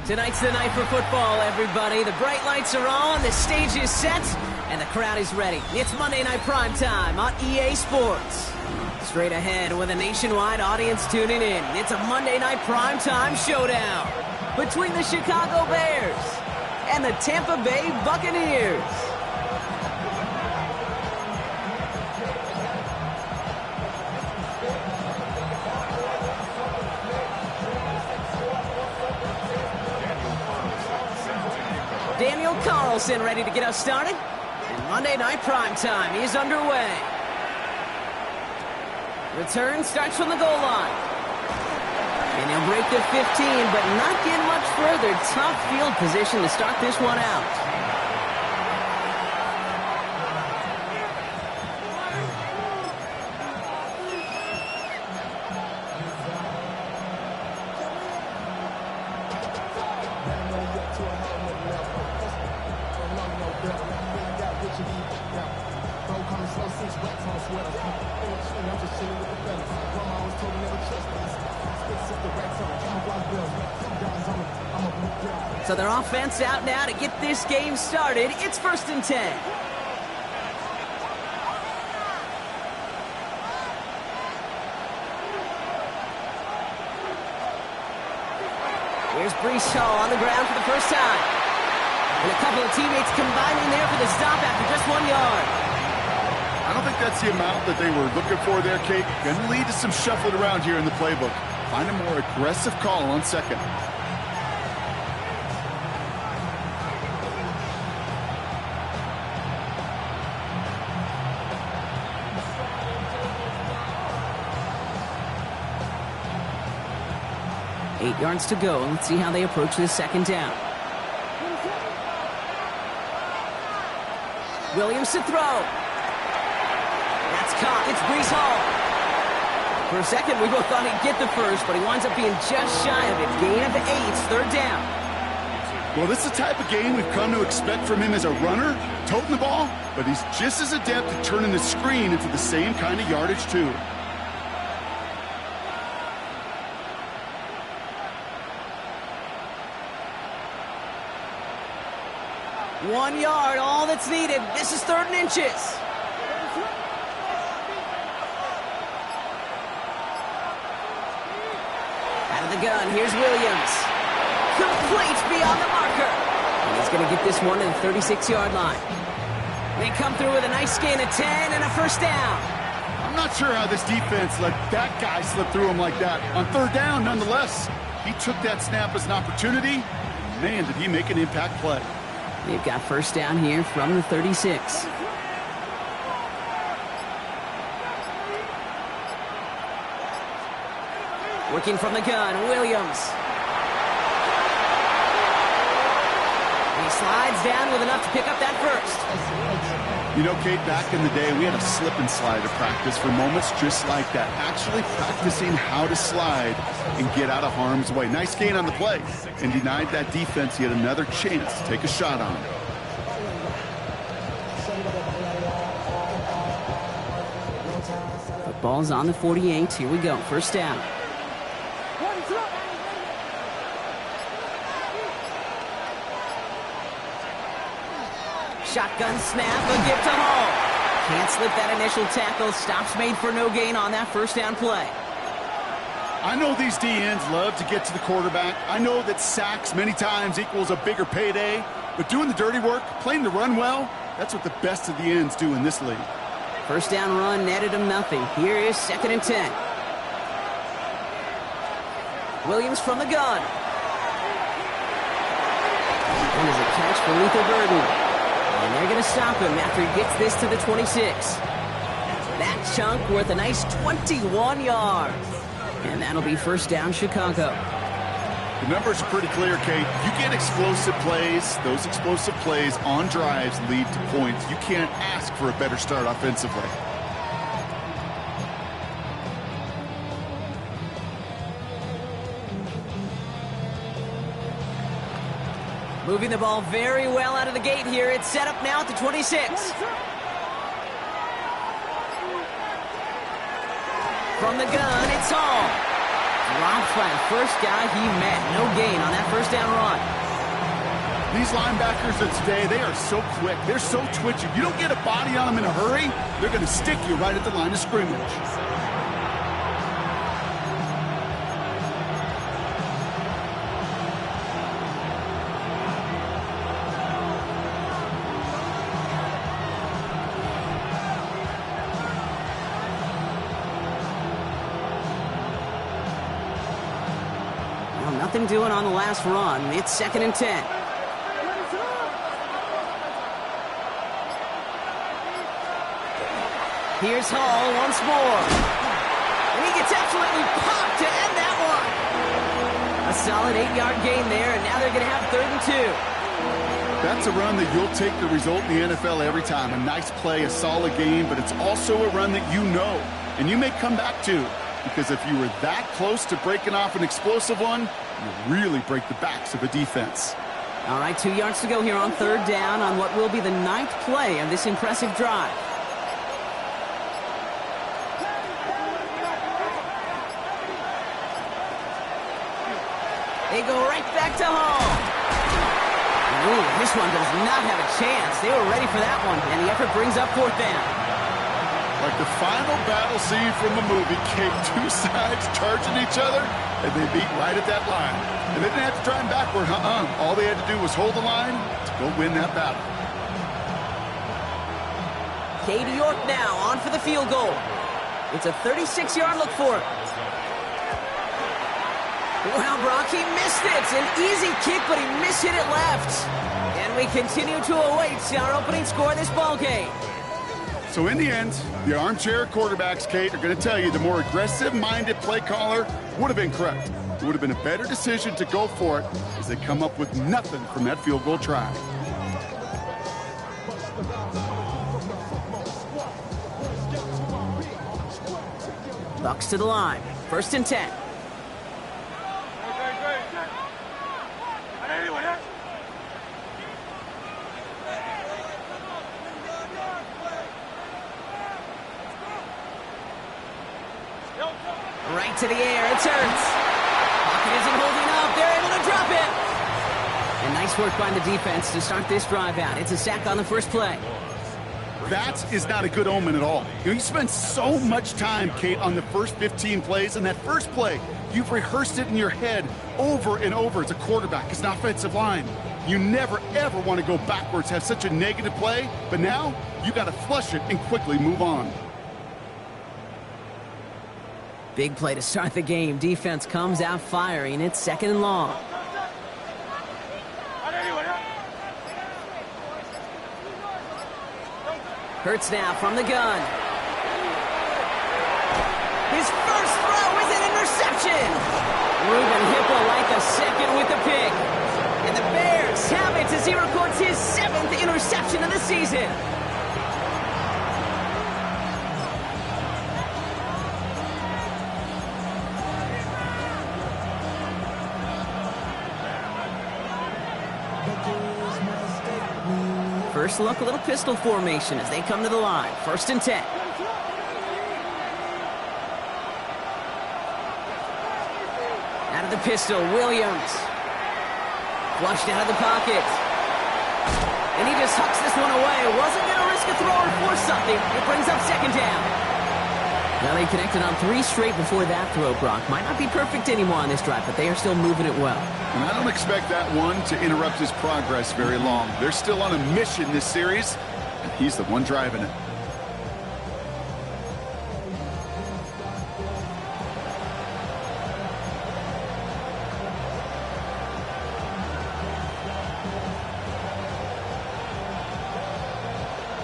Tonight's the night for football, everybody. The bright lights are on, the stage is set, and the crowd is ready. It's Monday Night Primetime on EA Sports. Straight ahead with a nationwide audience tuning in. It's a Monday Night Primetime showdown between the Chicago Bears and the Tampa Bay Buccaneers. Daniel Carlson ready to get us started, and Monday Night Primetime is underway. Return starts from the goal line. And he'll break the 15, but not get much further. Tough field position to start this one out. So their offense out now to get this game started. It's 1st and 10. Here's Breece Hall on the ground for the first time. And a couple of teammates combining there for the stop after just 1 yard. I don't think that's the amount that they were looking for there, Kate. Going to lead to some shuffling around here in the playbook. Find a more aggressive call on second. Eight yards to go. Let's see how they approach this second down. Williams to throw. That's caught. It's Breece Hall. For a second, we both thought he'd get the first, but he winds up being just shy of it. Gain of 8, 3rd down. Well, this is the type of game we've come to expect from him as a runner, toting the ball, but he's just as adept at turning the screen into the same kind of yardage, too. One yard, all that's needed. This is 3rd and inches. Out of the gun, here's Williams. Complete beyond the marker. And he's going to get this one to the 36-yard line. They come through with a nice gain of 10 and a 1st down. I'm not sure how this defense let that guy slip through him like that. On 3rd down, nonetheless, he took that snap as an opportunity. Man, did he make an impact play. They've got 1st down here from the 36. Working from the gun, Williams. And he slides down with enough to pick up that first. You know, Kate, back in the day, we had a slip and slide to practice for moments just like that. Actually practicing how to slide and get out of harm's way. Nice gain on the play. And denied that defense yet another chance to take a shot on him. The ball's on the 48. Here we go. 1st down. Shotgun snap, a gift to Hall. Can't slip that initial tackle. Stops made for no gain on that 1st down play. I know these DNs love to get to the quarterback. I know that sacks many times equals a bigger payday. But doing the dirty work, playing the run well, that's what the best of the ends do in this league. 1st down run netted him nothing. Here is 2nd and 10. Williams from the gun. And is a catch for lethal burden. And they're going to stop him after he gets this to the 26. That chunk worth a nice 21 yards. And that'll be 1st down Chicago. The numbers are pretty clear, Kate. You get explosive plays. Those explosive plays on drives lead to points. You can't ask for a better start offensively. Moving the ball very well out of the gate here. It's set up now at the 26. From the gun, it's Hall. dropped by the first guy he met. No gain on that first down run. These linebackers of today, they are so quick. They're so twitchy. You don't get a body on them in a hurry, they're going to stick you right at the line of scrimmage. Well, nothing doing on the last run. It's 2nd and 10. Here's Hall once more. And he gets absolutely popped to end that one. A solid 8-yard gain there, and now they're going to have 3rd and 2. That's a run that you'll take the result in the NFL every time. A nice play, a solid game, but it's also a run that you know, and you may come back to. Because if you were that close to breaking off an explosive one, you really break the backs of a defense. All right, 2 yards to go here on 3rd down on what will be the 9th play of this impressive drive. They go right back to Hall. Ooh, this one does not have a chance. They were ready for that one, and the effort brings up 4th down. Like the final battle scene from a movie, Kate, 2 sides charging each other, and they beat right at that line. And they didn't have to drive backward, All they had to do was hold the line to go win that battle. Katie York now on for the field goal. It's a 36-yard look for it. Wow, Brock, he missed it. An easy kick, but he mishit it left. And we continue to await our opening score of this ballgame. So in the end, the armchair quarterbacks, Kate, are going to tell you the more aggressive-minded play caller would have been correct. It would have been a better decision to go for it as they come up with nothing from that field goal try. Bucks to the line. 1st and 10. Right to the air, it's Hurts. Pocket isn't holding up, they're able to drop it. And nice work by the defense to start this drive out. It's a sack on the first play. That is not a good omen at all. You spend so much time, Kate, on the first 15 plays, and that first play, you've rehearsed it in your head over and over as a quarterback, as an offensive line. You never, ever want to go backwards, have such a negative play, but now you got to flush it and quickly move on. Big play to start the game. Defense comes out firing. It's 2nd and long. Hurts now from the gun. His first throw is an interception. Ruben Hippo like a second with the pick. And the Bears have it as he records his 7th interception of the season. First look, a little pistol formation as they come to the line. 1st and 10. Out of the pistol, Williams. Flushed out of the pocket. And he just hucks this one away. Wasn't going to risk a throw or force something. It brings up 2nd down. Well, they connected on 3 straight before that throw, Brock. Might not be perfect anymore on this drive, but they are still moving it well. And I don't expect that one to interrupt his progress very long. They're still on a mission this series, and he's the one driving it.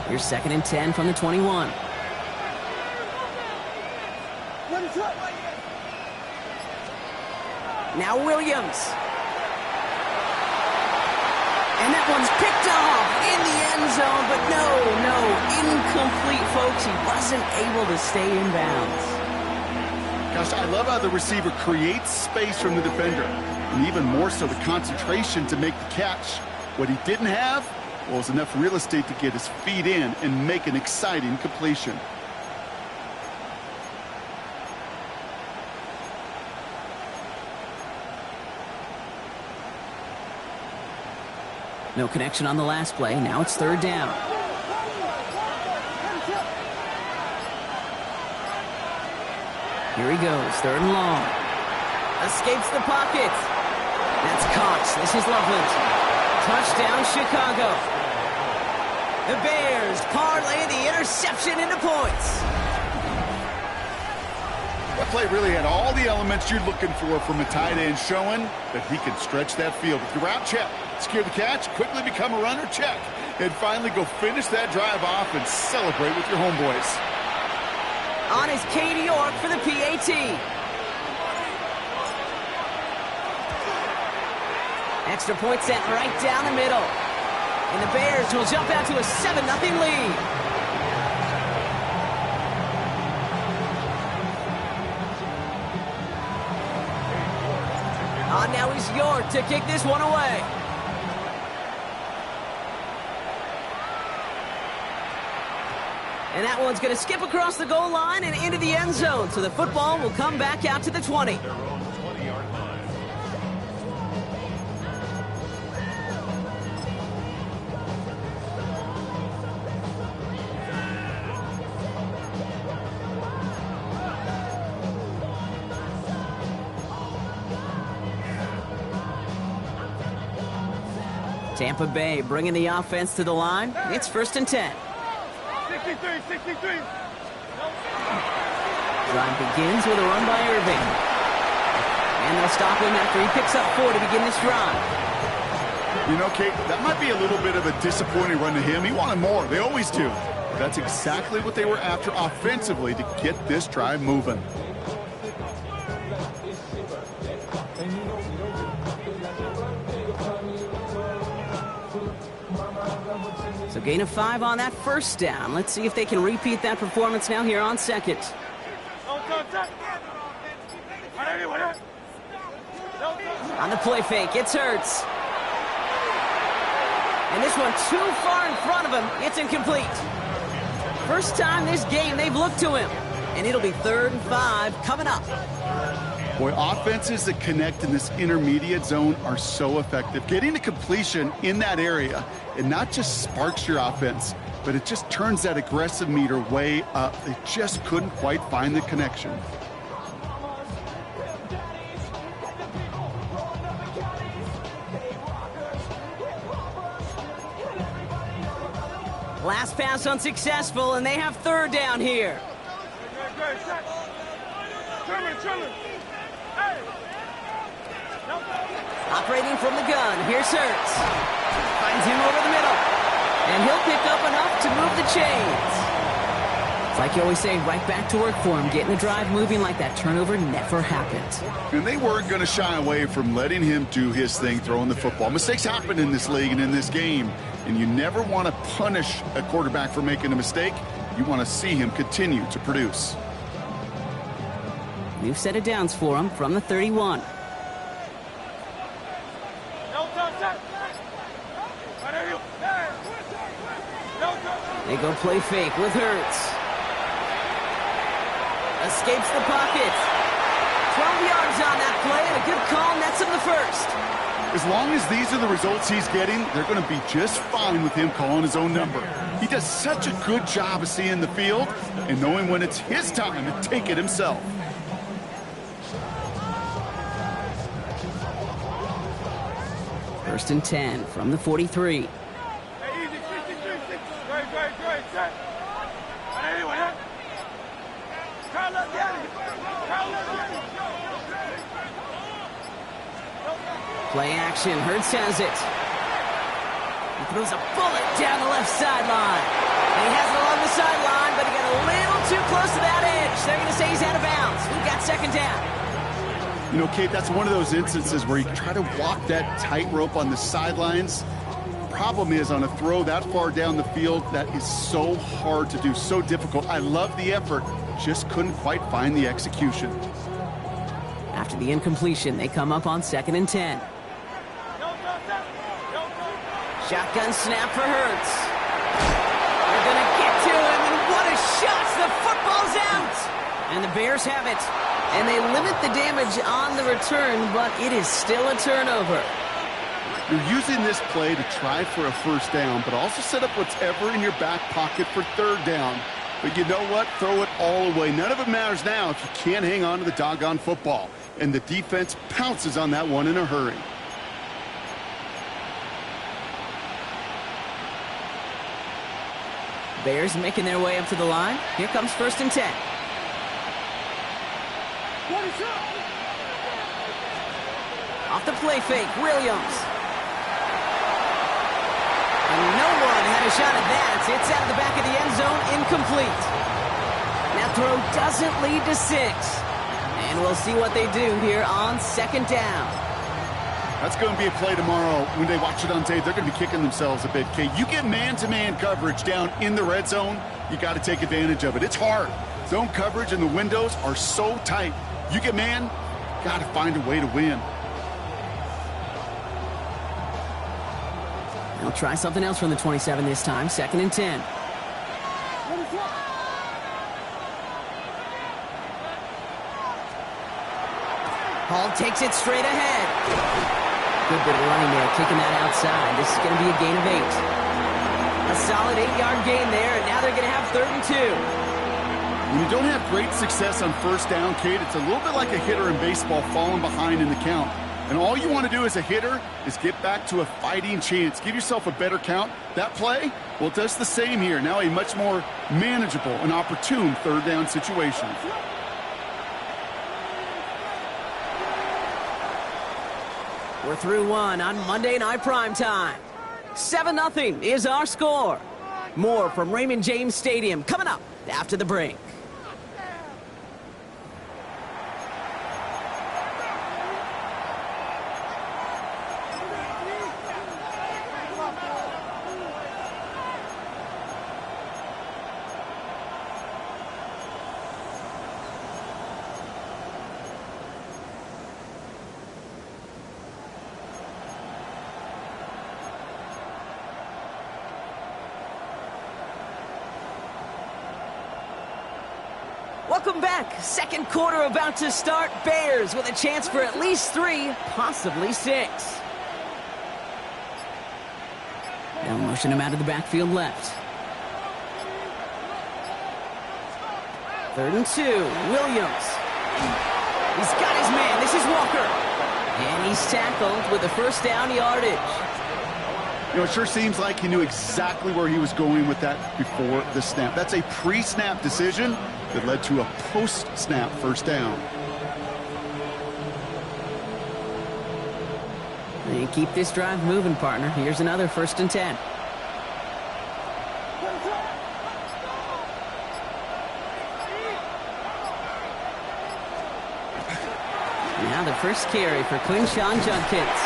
Here's 2nd and 10 from the 21. Now Williams. And that one's picked off in the end zone, but no, incomplete, folks. He wasn't able to stay in bounds. Gosh, I love how the receiver creates space from the defender, and even more so the concentration to make the catch. What he didn't have was enough real estate to get his feet in and make an exciting completion. No connection on the last play. Now it's third down. Here he goes, third and long. Escapes the pocket. That's caught. This is Loveland. Touchdown, Chicago. The Bears parlay the interception into points. That play really had all the elements you're looking for from a tight end, showing that he can stretch that field. With your route, check. Secure the catch, quickly become a runner, check. And finally go finish that drive off and celebrate with your homeboys. On is Katie York for the PAT. Extra point set right down the middle. And the Bears will jump out to a 7-0 lead. Now is York to kick this one away. And that one's going to skip across the goal line and into the end zone. So the football will come back out to the 20. Tampa Bay bringing the offense to the line. It's 1st and 10. 63. Drive begins with a run by Irving. And they'll stop him after he picks up 4 to begin this drive. You know, Kate, that might be a little bit of a disappointing run to him. He wanted more. They always do. That's exactly what they were after offensively to get this drive moving. So gain of 5 on that first down. Let's see if they can repeat that performance now here on second. On the play fake, it's Hurts. And this one too far in front of him. It's incomplete. First time this game they've looked to him. And it'll be 3rd and 5 coming up. Boy, offenses that connect in this intermediate zone are so effective. Getting to completion in that area, it not just sparks your offense, but it just turns that aggressive meter way up. They just couldn't quite find the connection. Last pass unsuccessful, and they have 3rd down here. Operating from the gun, here's Hurts. Finds him over the middle. And he'll pick up enough to move the chains. It's like you always say, right back to work for him, getting the drive moving like that turnover never happened. And they weren't going to shy away from letting him do his thing, throwing the football. Mistakes happen in this league and in this game, and you never want to punish a quarterback for making a mistake. You want to see him continue to produce. New set of downs for him from the 31. They go play fake with Hurts. Escapes the pocket. 12 yards on that play, and a good call nets him the first. As long as these are the results he's getting, they're going to be just fine with him calling his own number. He does such a good job of seeing the field and knowing when it's his time to take it himself. First and 10 from the 43. Play action, Hurts has it. He throws a bullet down the left sideline. And he has it along the sideline, but he got a little too close to that edge. They're going to say he's out of bounds. We've got 2nd down. You know, Kate, that's one of those instances where you try to walk that tightrope on the sidelines. Problem is, on a throw that far down the field, that is so hard to do, so difficult. I love the effort, just couldn't quite find the execution. After the incompletion, they come up on 2nd and 10. Shotgun snap for Hurts. They're going to get to him, and what a shot! The football's out! And the Bears have it. And they limit the damage on the return, but it is still a turnover. You're using this play to try for a first down, but also set up whatever in your back pocket for third down. But you know what? Throw it all away. None of it matters now if you can't hang on to the doggone football. And the defense pounces on that one in a hurry. Bears making their way up to the line. Here comes 1st and 10. Off the play fake, Williams. And no one had a shot at that. It's out of the back of the end zone, incomplete. That throw doesn't lead to 6. And we'll see what they do here on 2nd down. That's going to be a play tomorrow. When they watch it on tape, they're going to be kicking themselves a bit. Okay, you get man-to-man coverage down in the red zone, you got to take advantage of it. It's hard. Zone coverage and the windows are so tight. You get man, got to find a way to win. They'll try something else from the 27 this time. 2nd and 10. Hall takes it straight ahead. Good bit of running there, kicking that outside. This is going to be a gain of 8. A solid 8-yard gain there, and now they're going to have 3rd and 2. When you don't have great success on first down, Kate, it's a little bit like a hitter in baseball falling behind in the count. And all you want to do as a hitter is get back to a fighting chance. Give yourself a better count. That play, well, it does the same here. Now a much more manageable and opportune 3rd down situation. We're through one on Monday Night Primetime. 7-0 is our score. More from Raymond James Stadium coming up after the break. Welcome back. 2nd quarter about to start. Bears with a chance for at least 3, possibly 6. They'll motion him out of the backfield left. 3rd and 2. Williams. He's got his man. This is Walker. And he's tackled with a first down yardage. You know, it sure seems like he knew exactly where he was going with that before the snap. That's a pre-snap decision that led to a post-snap first down. They keep this drive moving, partner. Here's another 1st and 10. Now the first carry for Quinshawn Judkins.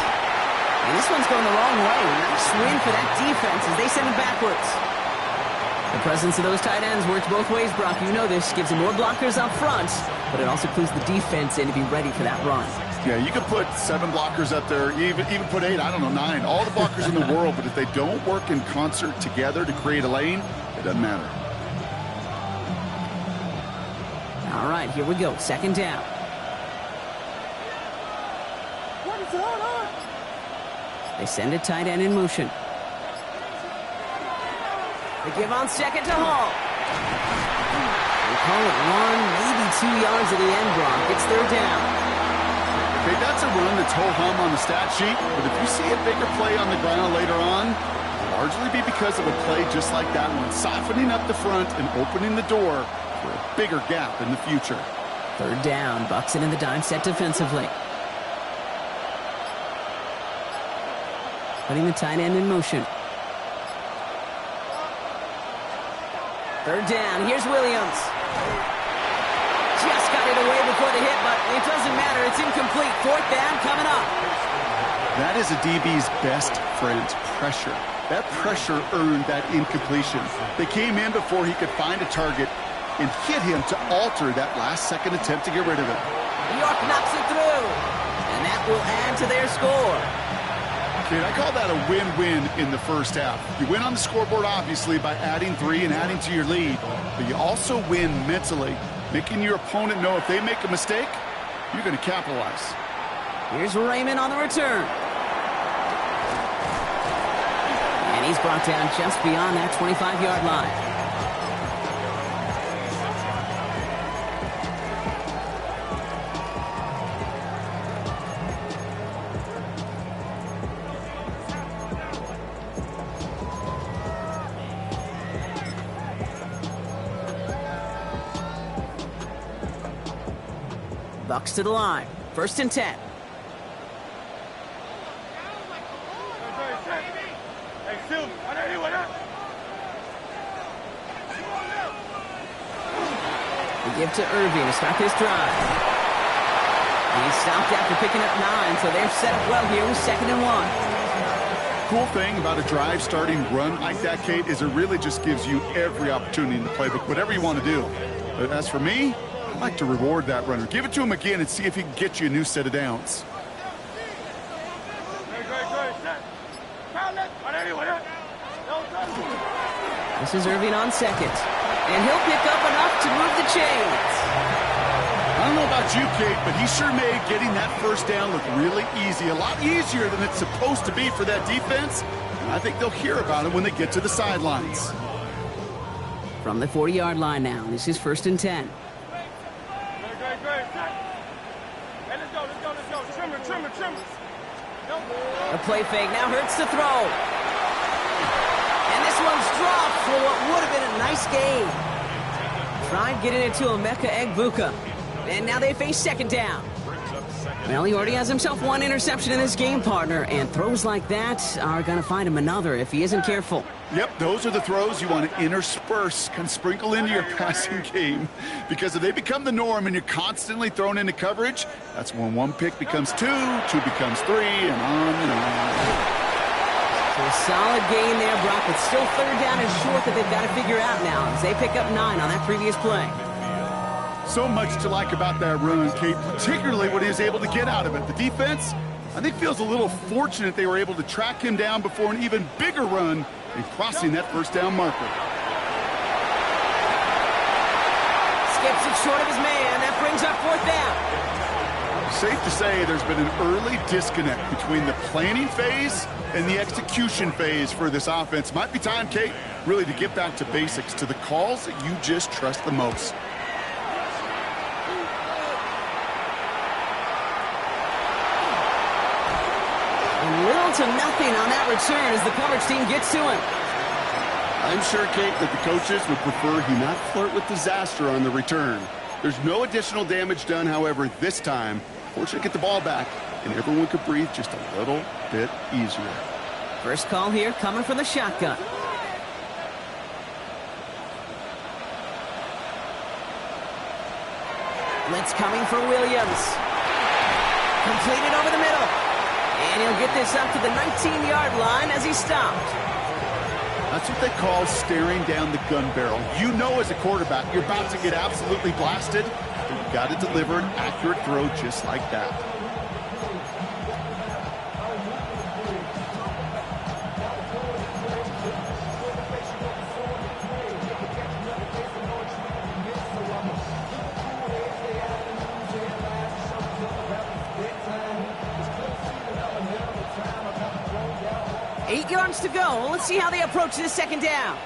And this one's going the wrong way. Nice win for that defense as they send it backwards. The presence of those tight ends works both ways, Brock. You know this. Gives them more blockers up front, but it also clues the defense in to be ready for that run. Yeah, you could put 7 blockers up there, even put 8, I don't know, 9. All the blockers in the world, but if they don't work in concert together to create a lane, it doesn't matter. All right, here we go. 2nd down. They send a tight end in motion. They give on 2nd to Hall. They call it 1, maybe 2 yards at the end, Brock. It's 3rd down. Okay, that's a run that's ho-hum on the stat sheet, but if you see a bigger play on the ground later on, it'll largely be because of a play just like that one, softening up the front and opening the door for a bigger gap in the future. 3rd down. Bucks it in the dime set defensively. Putting the tight end in motion. 3rd down. Here's Williams. Just got it away before the hit, but it doesn't matter. It's incomplete. 4th down coming up. That is a DB's best friend, pressure. That pressure earned that incompletion. They came in before he could find a target and hit him to alter that last-second attempt to get rid of it. New York knocks it through, and that will add to their score. Kid, I call that a win-win in the first half. You win on the scoreboard, obviously, by adding 3 and adding to your lead, but you also win mentally, making your opponent know if they make a mistake, you're going to capitalize. Here's Raymond on the return. And he's brought down just beyond that 25-yard line. Bucks to the line. 1st and 10. We give to Irving to start this drive. And he's stopped after picking up 9, so they're set up well here with 2nd and 1. Cool thing about a drive starting run like that, Kate, is it really just gives you every opportunity in the playbook, whatever you want to do. But as for me, I'd like to reward that runner. Give it to him again and see if he can get you a new set of downs. This is Irving on 2nd. And he'll pick up enough to move the chains. I don't know about you, Kate, but he sure made getting that 1st down look really easy. A lot easier than it's supposed to be for that defense. And I think they'll hear about it when they get to the sidelines. From the 40-yard line now, this is 1st and 10. A play fake now hurts the throw. And this one's dropped for what would have been a nice gain. Tried getting it to Emeka Egbuka. And now they face 2nd down. Well, he already has himself 1 interception in this game, partner. And throws like that are going to find him another if he isn't careful. Yep, those are the throws you want to intersperse, kind of sprinkle into your passing game. Because if they become the norm and you're constantly thrown into coverage, that's when 1 pick becomes 2, 2 becomes 3, and on and on. So a solid gain there, Brock, but still 3rd down and short that they've got to figure out now as they pick up 9 on that previous play. So much to like about that run, Kate, particularly what he was able to get out of it. The defense, I think, feels a little fortunate they were able to track him down before an even bigger run in crossing that 1st down marker. Skips it short of his man. That brings up 4th down. Safe to say there's been an early disconnect between the planning phase and the execution phase for this offense. Might be time, Kate, really to get back to basics, to the calls that you just trust the most. Little to nothing on that return as the coverage team gets to him. I'm sure, Kate, that the coaches would prefer he not flirt with disaster on the return. There's no additional damage done, however, this time. Fortunately, get the ball back, and everyone could breathe just a little bit easier. First call here coming from the shotgun. Blitz coming for Williams. Completed over the middle. And he'll get this up to the 19-yard line as he's stopped. That's what they call staring down the gun barrel. You know as a quarterback you're about to get absolutely blasted, but you've got to deliver an accurate throw just like that. Eight yards to go. Let's see how they approach this 2nd down.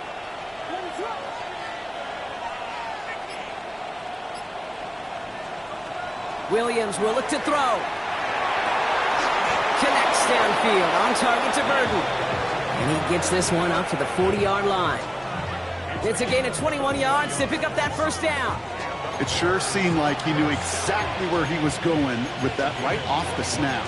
Williams will look to throw. Connects downfield, on target to Burton. And he gets this one up to the 40-yard line. It's a gain of 21 yards to pick up that 1st down. It sure seemed like he knew exactly where he was going with that right off the snap.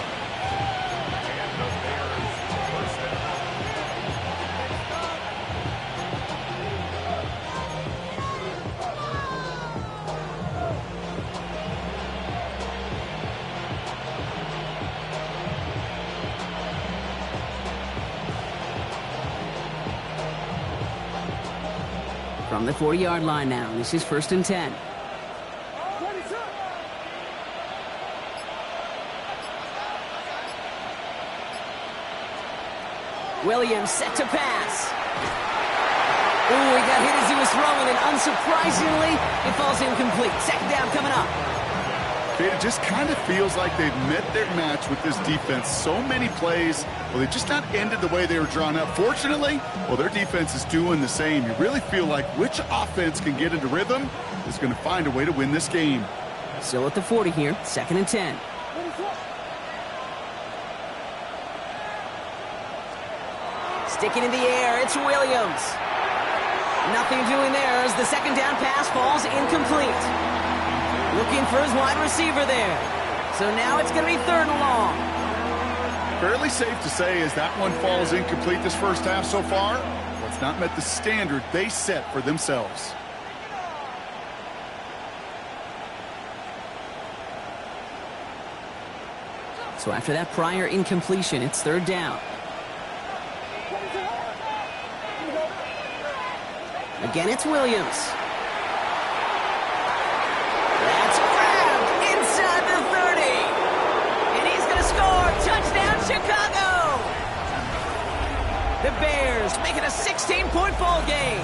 From the 40-yard line now, this is 1st and 10. Williams set to pass. Ooh, he got hit as he was throwing, and unsurprisingly, it falls incomplete. 2nd down coming up. Kate, it just kind of feels like they've met their match with this defense. So many plays, well, they just not ended the way they were drawn up. Fortunately, well, their defense is doing the same. You really feel like which offense can get into rhythm is going to find a way to win this game. Still at the 40 here, 2nd and 10. Sticking in the air, it's Williams. Nothing doing there as the 2nd down pass falls incomplete. Looking for his wide receiver there. So now it's going to be 3rd and long. Fairly safe to say as that one falls incomplete this first half so far, well, it's not met the standard they set for themselves. So after that prior incompletion, it's 3rd down. Again, it's Williams. That's grabbed inside the 30. And he's going to score. Touchdown, Chicago. The Bears make it a 16-point ball game.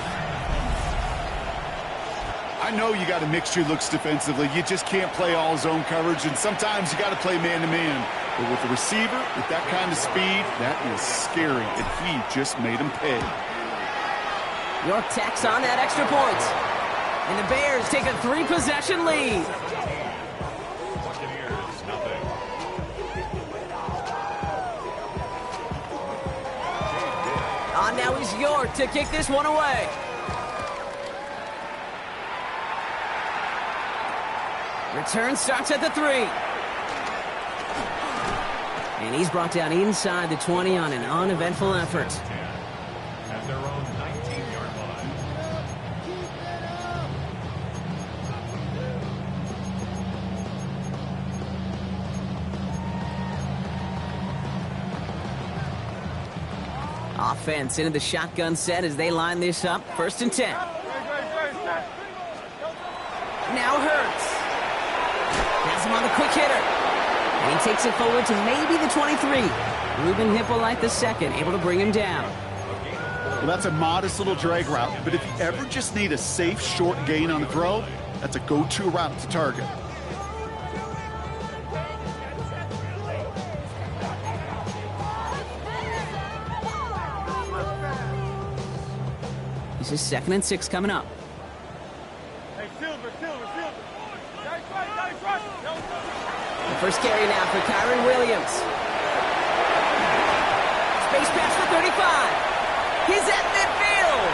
I know you got a mixture looks defensively. You just can't play all zone coverage, and sometimes you got to play man-to-man. But with the receiver, with that kind of speed, that is scary, and he just made him pay. York tacks on that extra point. And the Bears take a 3-possession lead. Buccaneers, nothing. Now is York to kick this one away. Return starts at the 3. And he's brought down inside the 20 on an uneventful effort. At their own 19-yard line. Offense into the shotgun set as they line this up. 1st and 10. Now Hurts. Has him on the quick hitter. And he takes it forward to maybe the 23. Ruben Hippolyte II able to bring him down. Well, that's a modest little drag route, but if you ever just need a safe, short gain on a throw, that's a go-to route to target. This is 2nd and 6 coming up. Hey, Silver. The first carry now for Kyron Williams. Space pass for 35. He's at midfield.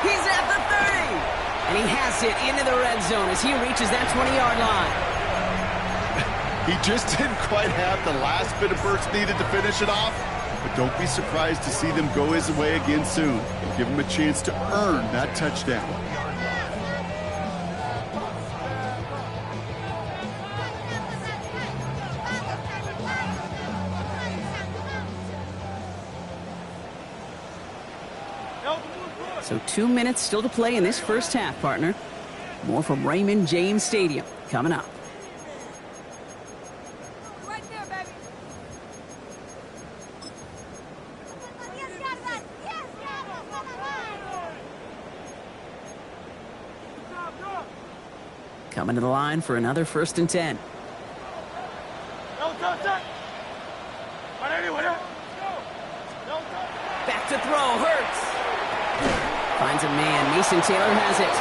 He's at the 30. And he has it into the red zone as he reaches that 20-yard line. He just didn't quite have the last bit of burst needed to finish it off, but don't be surprised to see them go his way again soon. It'll give him a chance to earn that touchdown. So 2 minutes still to play in this first half, partner. More from Raymond James Stadium coming up. Right there, baby. Yes, yes, yes, Coming to the line for another 1st and 10. Back to throw, Hurts. Finds a man, Mason Taylor has it.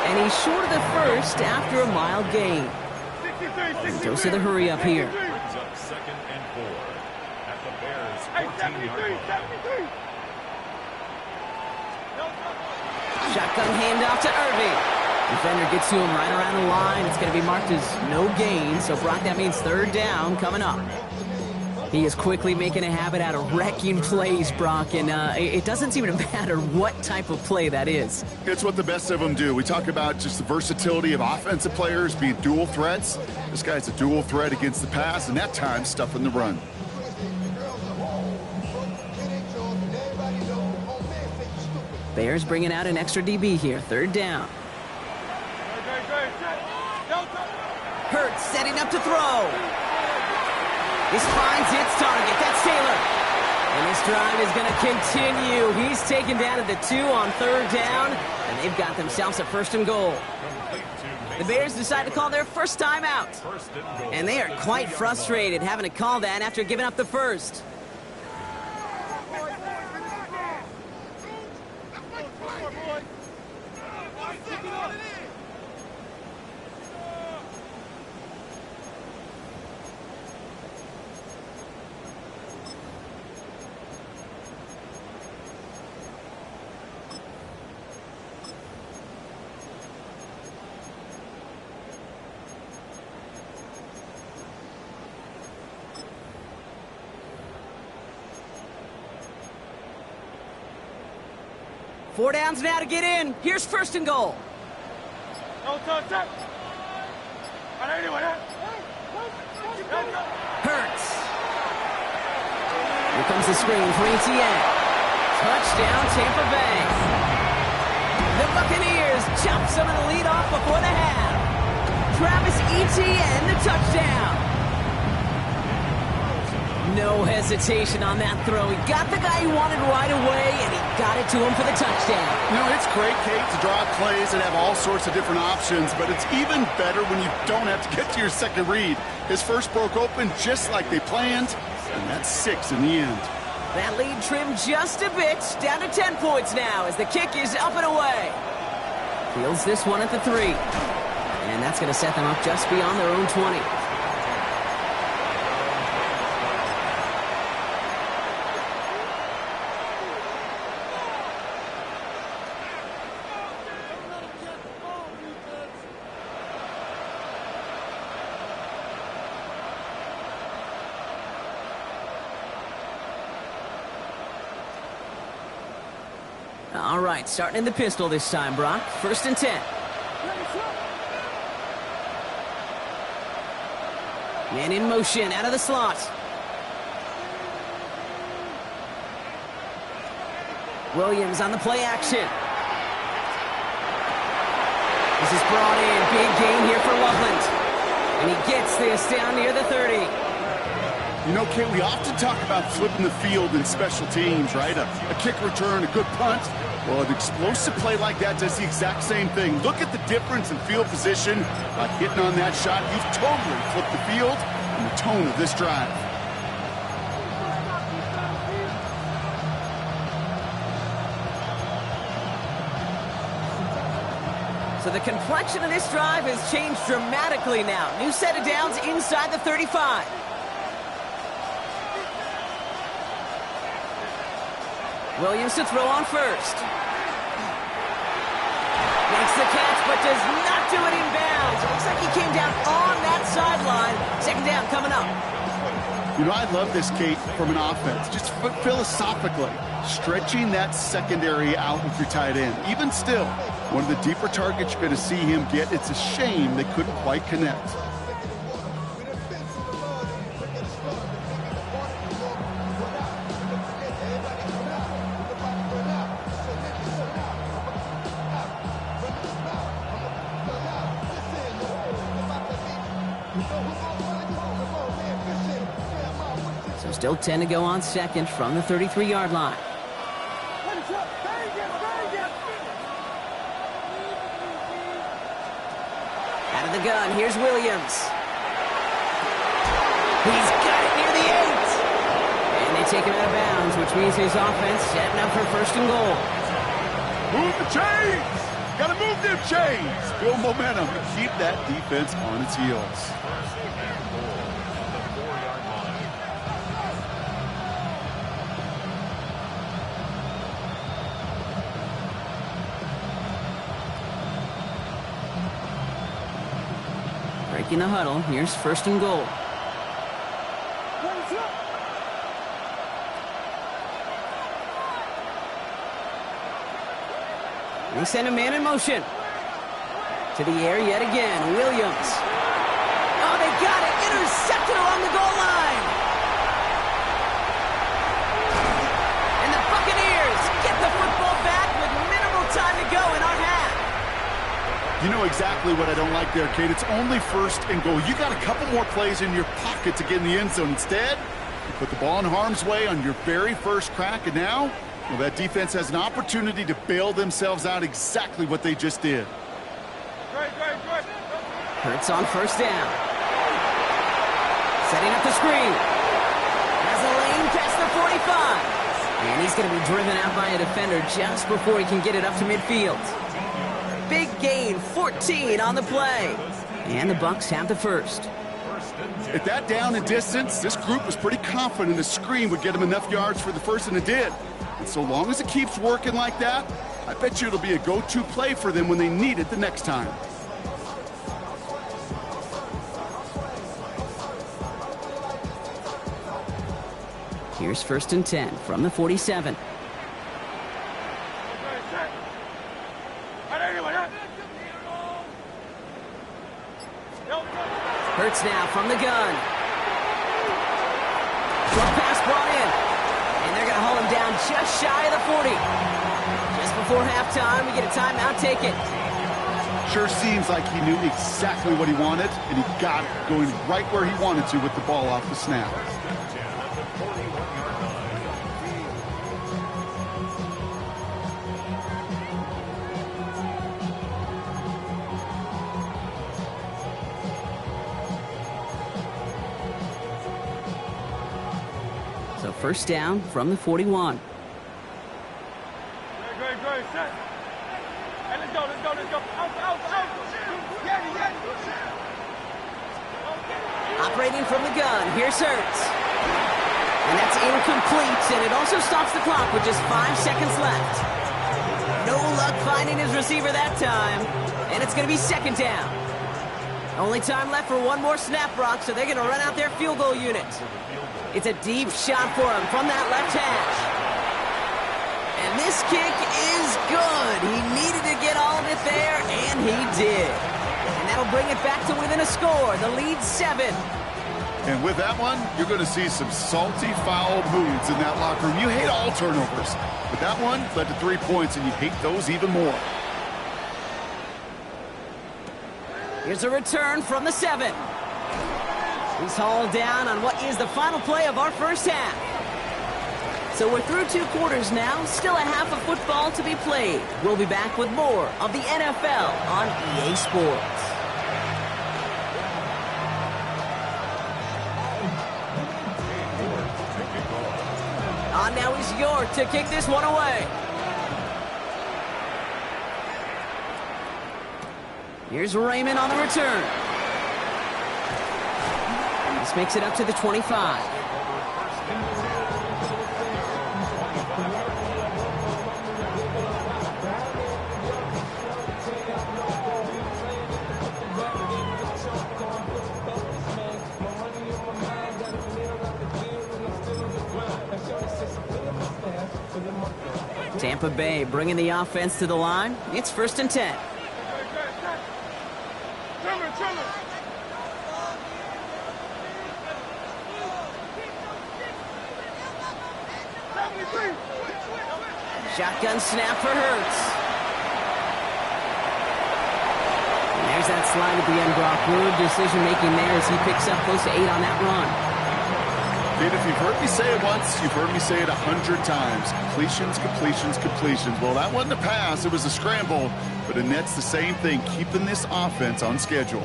And he's short of the first after a mild gain. Goes to the hurry up here. Brings up 2nd and 4 at the Bears' 14-yard line. Shotgun handoff to Irving. Defender gets to him right around the line. It's going to be marked as no gain. So, Brock, that means 3rd down coming up. He is quickly making a habit out of wrecking plays, Brock, and it doesn't seem to matter what type of play that is. It's what the best of them do. We talk about just the versatility of offensive players being dual threats. This guy's a dual threat against the pass, and that time stuffing the run. Bears bringing out an extra DB here. 3rd down. Hurts setting up to throw. This finds its target. That's Taylor. And this drive is going to continue. He's taken down at the 2 on 3rd down, and they've got themselves a 1st and goal. The Bears decide to call their first timeout. And they are quite frustrated having to call that after giving up the first. Four downs now to get in. Here's 1st and goal. Hurts. Here comes the screen for ETN. Touchdown, Tampa Bay. The Buccaneers chop some of the lead off before the half. Travis Etienne, the touchdown. No hesitation on that throw. He got the guy he wanted right away, and he got it to him for the touchdown. You know, it's great, Kate, to draw up plays and have all sorts of different options, but it's even better when you don't have to get to your second read. His first broke open just like they planned, and that's 6 in the end. That lead trimmed just a bit, down to 10 points now as the kick is up and away. Fields this one at the 3, and that's going to set them up just beyond their own 20. All right, starting in the pistol this time, Brock. 1st and 10. Man in motion, out of the slot. Williams on the play action. This is brought in. Big gain here for Loveland. And he gets this down near the 30. You know, Kate, we often talk about flipping the field in special teams, right? A kick return, a good punt. Well, an explosive play like that does the exact same thing. Look at the difference in field position. By hitting on that shot, you've totally flipped the field and the tone of this drive. So the complexion of this drive has changed dramatically now. New set of downs inside the 35. Williams to throw on 1st. Makes the catch, but does not do it in bounds. It looks like he came down on that sideline. 2nd down coming up. You know, I love this, Kate, from an offense. Just philosophically, stretching that secondary out with your tight end. Even still, one of the deeper targets you're going to see him get. It's a shame they couldn't quite connect. So still 10 to go on 2nd from the 33-yard line. Out of the gun, here's Williams. He's got it near the 8. And they take him out of bounds, which means his offense setting up for 1st and goal. Move the chains! Gotta move them chains! Build momentum and keep that defense on its heels. Breaking the huddle, here's 1st and goal. They send a man in motion. To the air yet again, Williams. Oh, they got it! Intercepted along the goal line! And the Buccaneers get the football back with minimal time to go in our half. You know exactly what I don't like there, Kate. It's only 1st and goal. You got a couple more plays in your pocket to get in the end zone. Instead, Put the ball in harm's way on your very first crack, and now, well, that defense has an opportunity to bail themselves out exactly what they just did. Hurts on first down. Setting up the screen. Has a lane past the 45. And he's going to be driven out by a defender just before he can get it up to midfield. Big gain, 14 on the play. And the Bucs have the first. At that down and distance, this group was pretty confident a screen would get them enough yards for the first, and it did. And so long as it keeps working like that, I bet you it'll be a go-to play for them when they need it the next time. Here's 1st and 10 from the 47. Hurts now from the gun. 12 pass brought in. And they're going to haul him down just shy of the 40. Just before halftime, we get a timeout. Take it. Sure seems like he knew exactly what he wanted, and he got it, going right where he wanted to with the ball off the snap. So first down from the 41. Great, set. Hey, let's go. Out. Operating from the gun, here's Hurts. And that's incomplete, and it also stops the clock with just 5 seconds left. No luck finding his receiver that time, and it's going to be 2nd down. Only time left for one more snap, Brock, so they're going to run out their field goal unit. It's a deep shot for him from that left hash. And this kick is good. He needed to get all of it there, and he did. And that'll bring it back to within a score. The lead 7. And with that one, you're going to see some salty, foul moods in that locker room. You hate all turnovers, but that one led to 3 points, and you hate those even more. Here's a return from the 7. He's hauled down on what is the final play of our first half. So we're through 2 quarters now, still a half of football to be played. We'll be back with more of the NFL on EA Sports. On now is York to kick this one away. Here's Raymond on the return. This makes it up to the 25. Tampa Bay bringing the offense to the line. It's 1st and 10. Shotgun snap for Hurts. And there's that slide at the end, Brock. Good decision-making there as he picks up close to 8 on that run. Kid, if you've heard me say it once, you've heard me say it 100 times. Completions. Well, that wasn't a pass. It was a scramble. But Annette's the same thing, keeping this offense on schedule.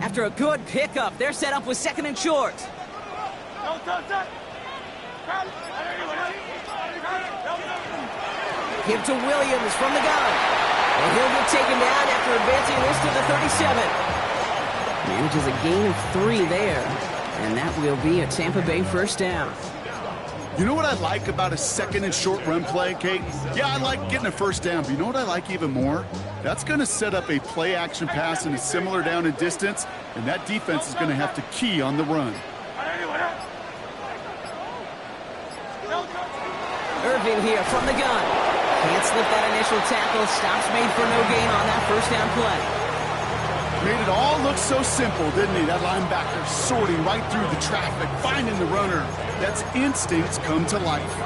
After a good pickup, they're set up with 2nd and short. Give to Williams from the gun. And he'll get taken down after advancing this to the 37. Manages a gain of 3 there. And that will be a Tampa Bay first down. You know what I like about a 2nd and short run play, Kate? Yeah, I like getting a first down, but you know what I like even more? That's going to set up a play-action pass in a similar down and distance, and that defense is going to have to key on the run. Irving here from the gun. Can't slip that initial tackle. Stops made for no gain on that first down play. Made it all look so simple, didn't he? That linebacker sorting right through the traffic, finding the runner. That's instincts come to life.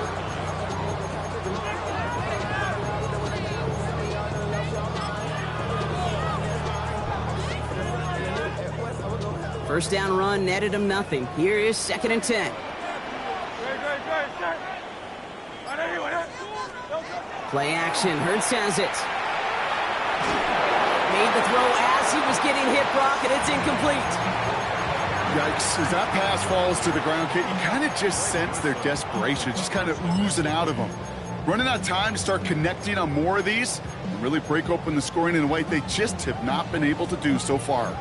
first down run netted him nothing. Here is 2nd and 10. Play action. Hurts has it. Made the throw as he was getting hit, Brock, and it's incomplete. Yikes. As that pass falls to the ground, Kate, you kind of just sense their desperation. It's just kind of oozing out of them. Running out of time to start connecting on more of these and really break open the scoring in a way they just have not been able to do so far.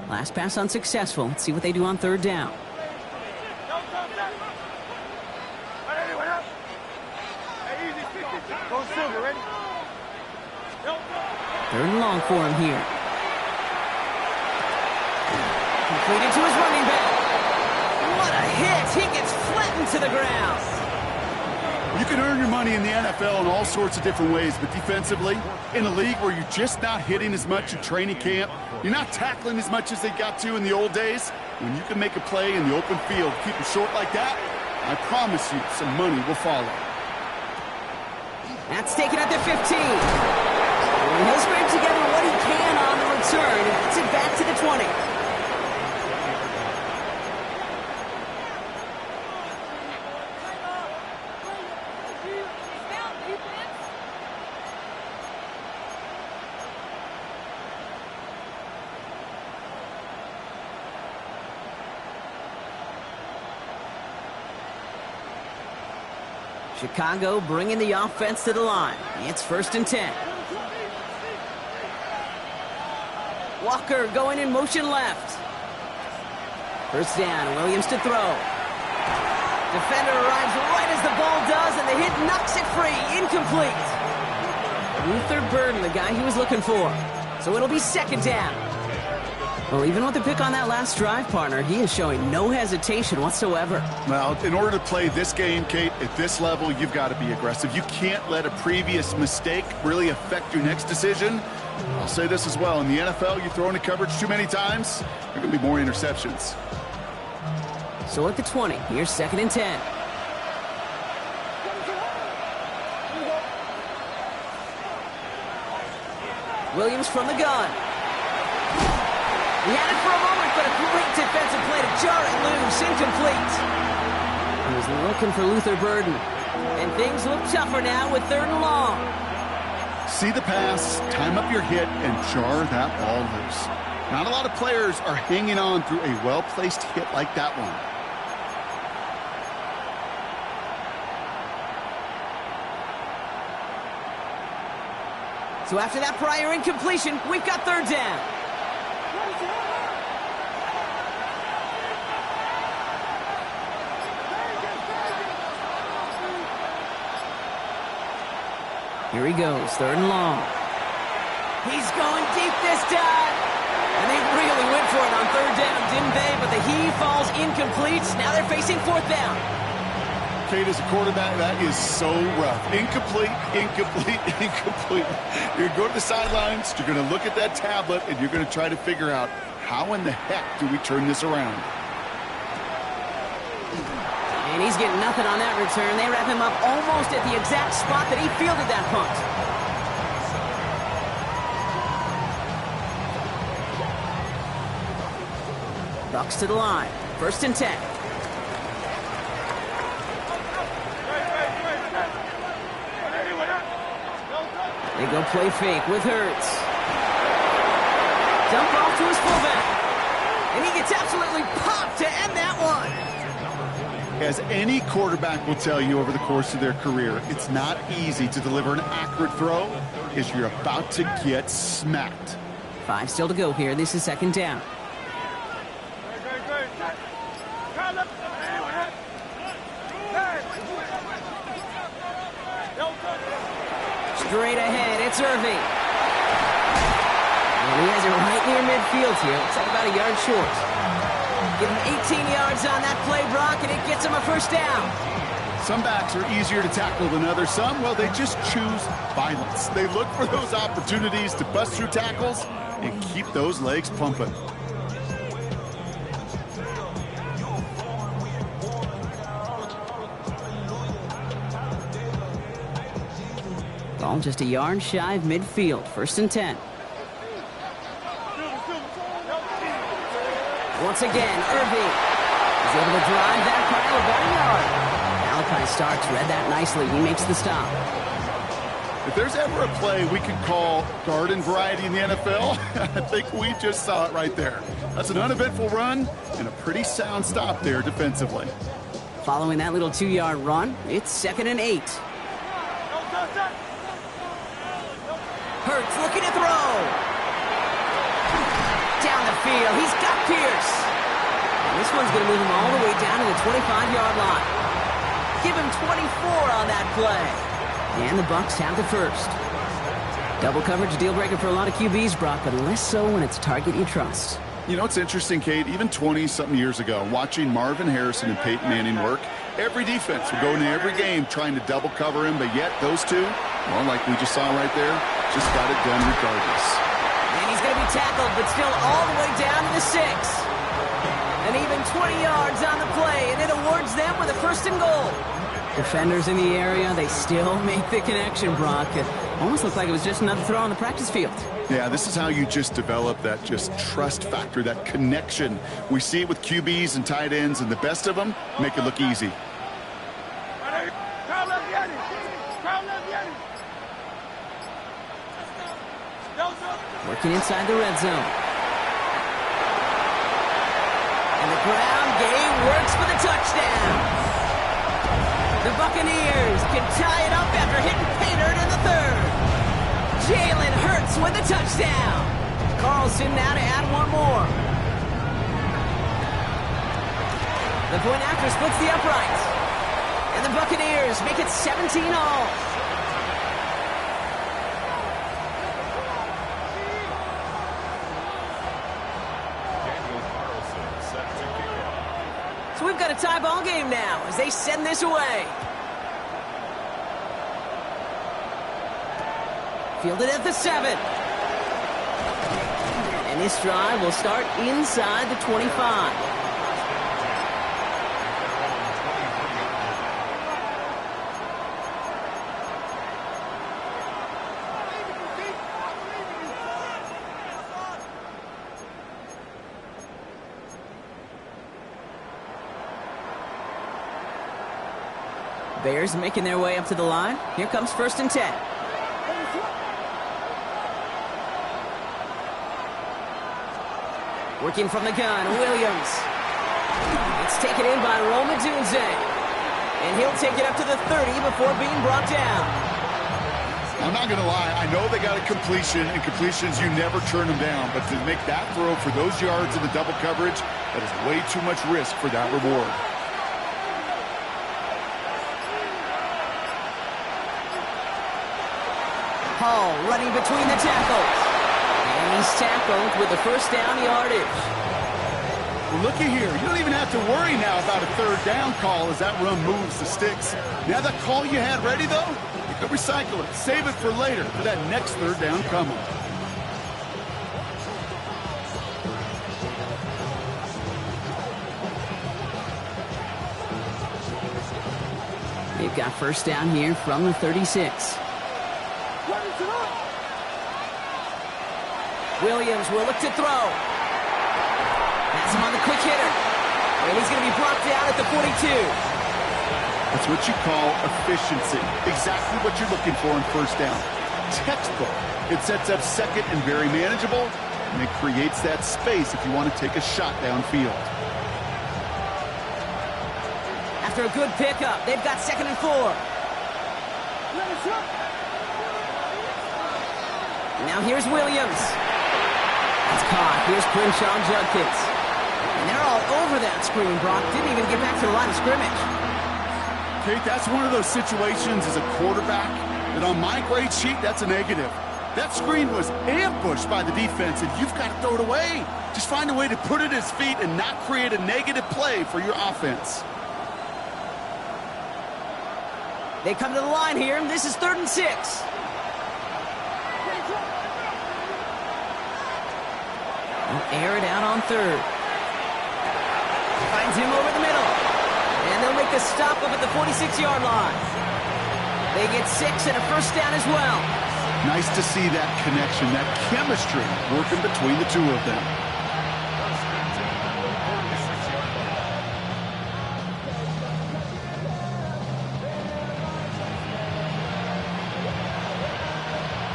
Last pass unsuccessful. Let's see what they do on 3rd down. Third and long for him here. Completed to his running back. What a hit! He gets flattened to the ground. You can earn your money in the NFL in all sorts of different ways, but defensively, in a league where you're just not hitting as much in training camp, you're not tackling as much as they got to in the old days, when you can make a play in the open field, keep it short like that, I promise you some money will follow. That's taken at the 15. And he'll scrape together what he can on the return and gets it back to the 20. Chicago bringing the offense to the line. It's 1st and 10. Walker going in motion left. First down, Williams to throw. Defender arrives right as the ball does, and the hit knocks it free. Incomplete. Luther Burden, the guy he was looking for. So it'll be 2nd down. Well, even with the pick on that last drive, partner, he is showing no hesitation whatsoever. Well, in order to play this game, Kate, at this level, you've got to be aggressive. You can't let a previous mistake really affect your next decision. I'll say this as well. In the NFL, you throw into coverage too many times, there are going to be more interceptions. So at the 20, here's 2nd and 10. Williams from the gun. He had it for a moment, but a great defensive play to jar it loose. Incomplete. He was looking for Luther Burden. And things look tougher now with 3rd and long. See the pass, time up your hit, and jar that ball loose. Not a lot of players are hanging on through a well-placed hit like that one. So after that prior incompletion, we've got 3rd down. Here he goes, 3rd and long. He's going deep this time. And they really went for it on 3rd down, didn't they? But the heave falls incomplete. Now they're facing 4th down. Kate, as a quarterback, that is so rough. Incomplete, incomplete, incomplete. You're going to go to the sidelines, you're going to look at that tablet, and you're going to try to figure out how in the heck do we turn this around. And he's getting nothing on that return. They wrap him up almost at the exact spot that he fielded that punt. Bucks to the line. 1st and 10. They go play fake with Hurts. Dump off to his fullback. And he gets absolutely popped to end that one. As any quarterback will tell you over the course of their career, it's not easy to deliver an accurate throw as you're about to get smacked. 5 still to go here. This is 2nd down. Straight ahead, it's Irving. And he has it right near midfield here. Looks like about a yard short. Give him 18 yards on that play, Brock, and it gets him a 1st down. Some backs are easier to tackle than others. Some, well, they just choose violence. They look for those opportunities to bust through tackles and keep those legs pumping. Ball just a yard shy of midfield. 1st and 10. Once again, Irving is able to drive that pile about a yard. Malachi Starks read that nicely. He makes the stop. If there's ever a play we could call garden variety in the NFL, I think we just saw it right there. That's an uneventful run and a pretty sound stop there defensively. Following that little 2-yard run, it's 2nd and 8. Hurts looking to throw. Down the field, he's got Pierce. And this one's going to move him all the way down to the 25-yard line. Give him 24 on that play. And the Bucs have the first. Double coverage deal breaker for a lot of QBs, Brock, but less so when it's a target you trust. You know, it's interesting, Kate, even 20-something years ago, watching Marvin Harrison and Peyton Manning work, every defense would go into every game trying to double cover him, but yet those two, well, like we just saw right there, just got it done regardless. And he's going to be tackled, but still all the way down to the 6. And even 20 yards on the play, and it awards them with a 1st and goal. Defenders in the area, they still make the connection, Brock. It almost looked like it was just another throw on the practice field. Yeah, this is how you just develop that just trust factor, that connection. We see it with QBs and tight ends, and the best of them make it look easy. Working inside the red zone. And the ground game works for the touchdown. The Buccaneers can tie it up after hitting Paydirt in the 3rd. Jalen Hurts with a touchdown. Carlson now to add one more. The point after splits the uprights. And the Buccaneers make it 17 all. So we've got a tie ball game now as they send this away. Fielded at the 7. And this drive will start inside the 25. Bears making their way up to the line. Here comes 1st and 10. Working from the gun, Williams. It's taken in by Roma Dunze. And he'll take it up to the 30 before being brought down. I'm not going to lie. I know they got a completion, and completions, you never turn them down. But to make that throw for those yards in the double coverage, that is way too much risk for that reward. Hall running between the tackles. And he's tackled with the 1st down yardage. Well, looky here. You don't even have to worry now about a 3rd down call as that run moves the sticks. Now that call you had ready, though, you could recycle it. Save it for later for that next 3rd down coming. They've got 1st down here from the 36. Williams will look to throw. That's him on the quick hitter. And he's going to be brought down at the 42. That's what you call efficiency. Exactly what you're looking for in 1st down. Textbook. It sets up 2nd and very manageable, and it creates that space if you want to take a shot downfield. After a good pickup, they've got 2nd and 4. Now here's Williams. It's caught. Here's Crenshaw Judkins. And they're all over that screen, Brock. Didn't even get back to the line of scrimmage. Kate, that's one of those situations as a quarterback that on my grade sheet, that's a negative. That screen was ambushed by the defense, and you've got to throw it away. Just find a way to put it at his feet and not create a negative play for your offense. They come to the line here, and this is 3rd and 6. Air it out on 3rd. Finds him over the middle. And they'll make the stop up at the 46-yard line. They get 6 and a first down as well. Nice to see that connection, that chemistry working between the two of them.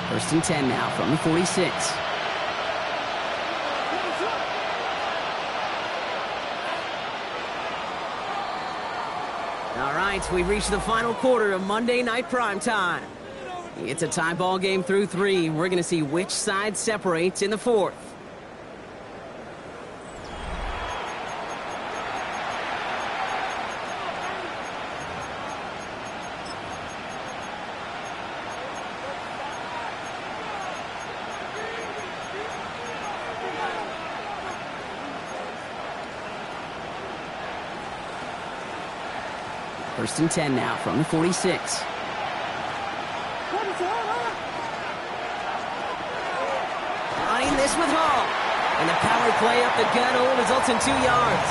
First and 10 now from the 46. All right, we've reached the final quarter of Monday Night Primetime. It's a tie ball game through 3. We're going to see which side separates in the 4th. First and 10 now from the 46. Running this with Hall. And the power play up the gut results in 2 yards.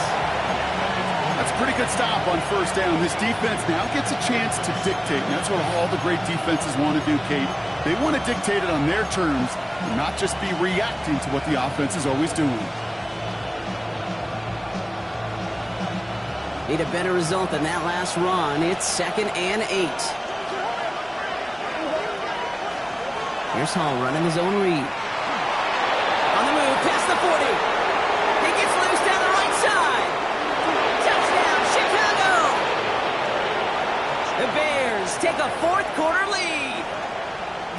That's a pretty good stop on first down. This defense now gets a chance to dictate. And that's what all the great defenses want to do, Kate. They want to dictate it on their terms and not just be reacting to what the offense is always doing. Need a better result than that last run. It's 2nd and 8. Here's Hall running his own read. On the move, past the 40. He gets loose down the right side. Touchdown, Chicago! The Bears take a 4th quarter lead.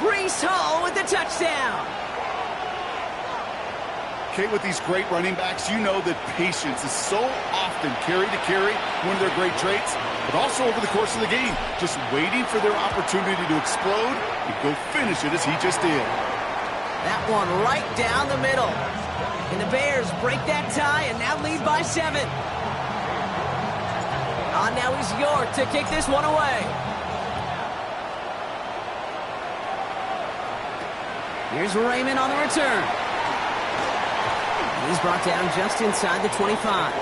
Breece Hall with the touchdown. Kate, with these great running backs, you know that patience is so often carry to carry, one of their great traits, but also over the course of the game, just waiting for their opportunity to explode and go finish it as he just did. That one right down the middle. And the Bears break that tie and now lead by 7. Now is York to kick this one away. Here's Raymond on the return. He's brought down just inside the 25.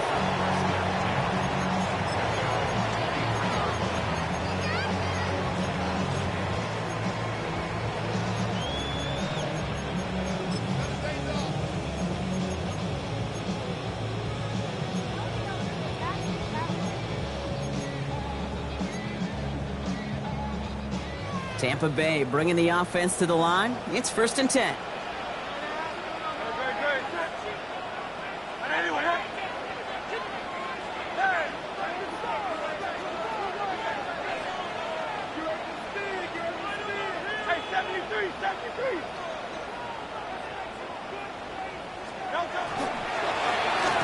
Tampa Bay bringing the offense to the line. It's 1st and 10.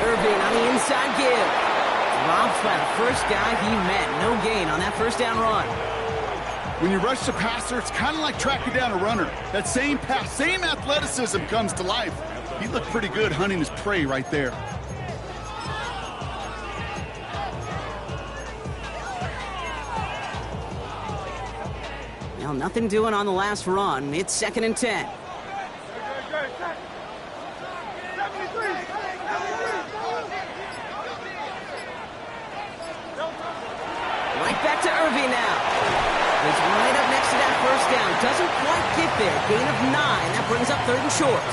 Irving on the inside give. Dropped by the first guy he met. No gain on that first down run. When you rush the passer, it's kind of like tracking down a runner. That same pass, same athleticism comes to life. He looked pretty good hunting his prey right there. Now nothing doing on the last run. It's 2nd and 10. Right back to Irving now. He's right up next to that first down. Doesn't quite get there. Gain of 9. That brings up 3rd and short.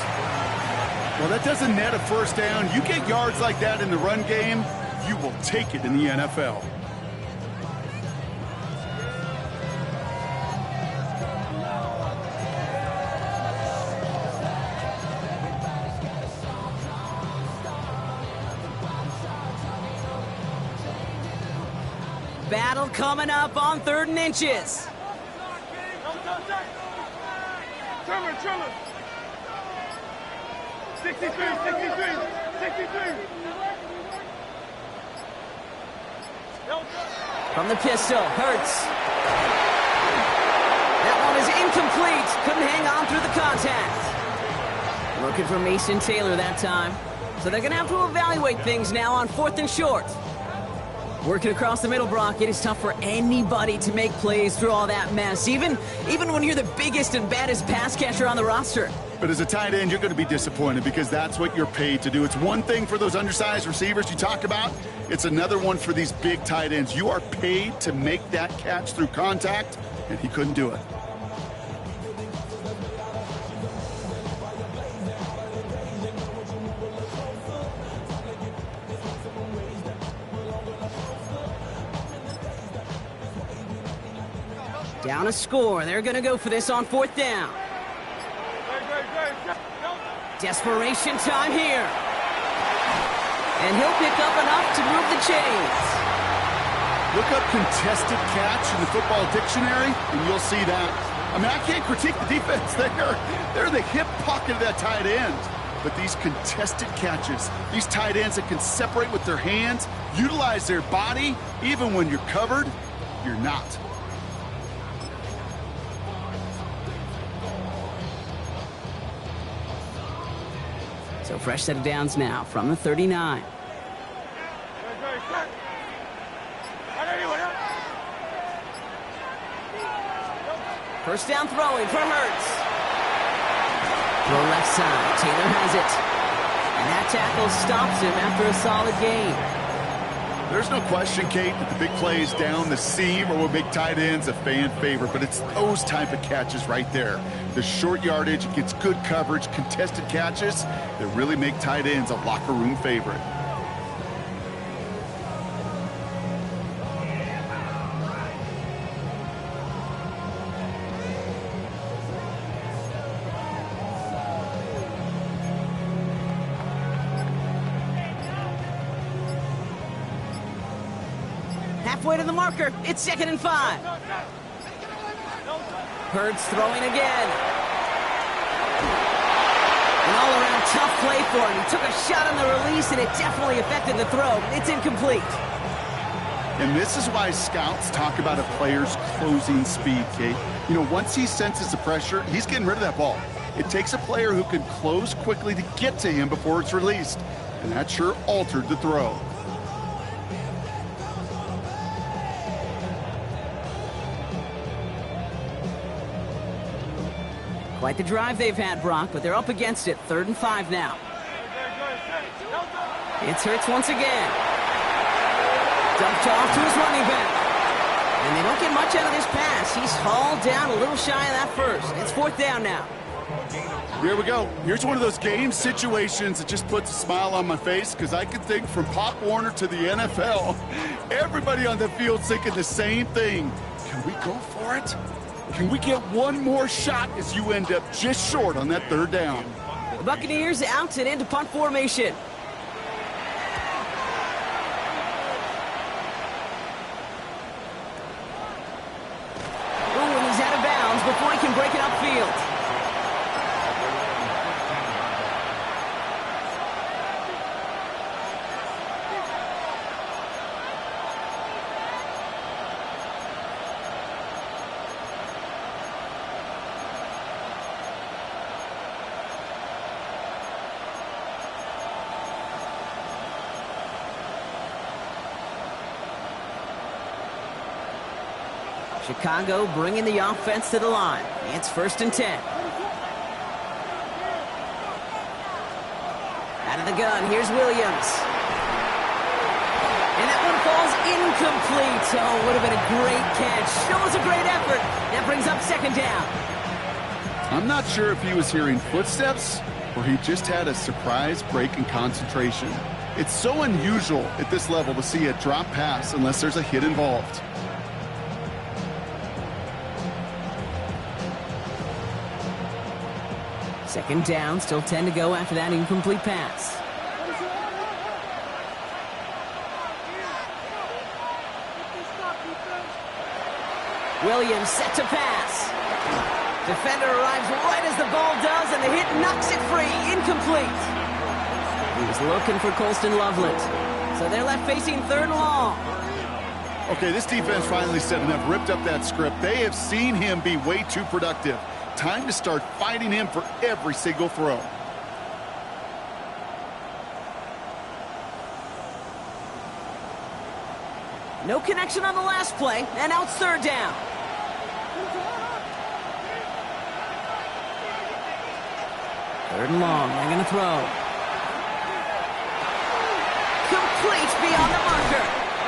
Well, that doesn't net a first down. You get yards like that in the run game, you will take it in the NFL. Battle coming up on 3rd and inches. Trimmer. 63. From the pistol, Hurts. That one is incomplete. Couldn't hang on through the contact. Looking for Mason Taylor that time. So they're going to have to evaluate things now on 4th and short. Working across the middle, Brock, it is tough for anybody to make plays through all that mess, even when you're the biggest and baddest pass catcher on the roster. But as a tight end, you're going to be disappointed because that's what you're paid to do. It's one thing for those undersized receivers you talk about. It's another one for these big tight ends. You are paid to make that catch through contact, and he couldn't do it. Down a score. They're going to go for this on 4th down. Desperation time here. And he'll pick up enough to move the chains. Look up contested catch in the football dictionary, and you'll see that. I mean, I can't critique the defense. They're the hip pocket of that tight end. But these contested catches, these tight ends that can separate with their hands, utilize their body, even when you're covered, you're not. So fresh set of downs now from the 39. First down throwing for Hurts. Throw left side. Taylor has it. And that tackle stops him after a solid gain. There's no question, Kate, that the big plays down the seam or with big tight ends a fan favorite, but it's those type of catches right there. The short yardage, it gets good coverage, contested catches that really make tight ends a locker room favorite. Halfway to the marker. It's 2nd and 5. Hurts throwing again. An all-around tough play for him. He took a shot on the release, and it definitely affected the throw. It's incomplete. And this is why scouts talk about a player's closing speed, Kate. You know, once he senses the pressure, he's getting rid of that ball. It takes a player who can close quickly to get to him before it's released. And that sure altered the throw. Quite the drive they've had, Brock, but they're up against it. 3rd and 5 now. It's Hurts once again. Dumped off to his running back. And they don't get much out of this pass. He's hauled down a little shy of that first. It's 4th down now. Here we go. Here's one of those game situations that just puts a smile on my face because I can think from Pop Warner to the NFL, everybody on the field's thinking the same thing. Can we go for it? Can we get one more shot as you end up just short on that 3rd down? The Buccaneers out and into punt formation. Ooh, and he's out of bounds before he can break it upfield. Chicago bringing the offense to the line. It's 1st and 10. Out of the gun, here's Williams. And that one falls incomplete. Oh, would have been a great catch. Shows a great effort. That brings up 2nd down. I'm not sure if he was hearing footsteps or he just had a surprise break in concentration. It's so unusual at this level to see a drop pass unless there's a hit involved. Second down, still 10 to go after that incomplete pass. Williams set to pass. Defender arrives right as the ball does, and the hit knocks it free. Incomplete. He was looking for Colston Loveland. So they're left facing 3rd and long. Okay, this defense finally said enough, ripped up that script. They have seen him be way too productive. Time to start fighting him for every single throw. No connection on the last play, and now it's 3rd down. Third and long. They're going to throw. Complete beyond the marker.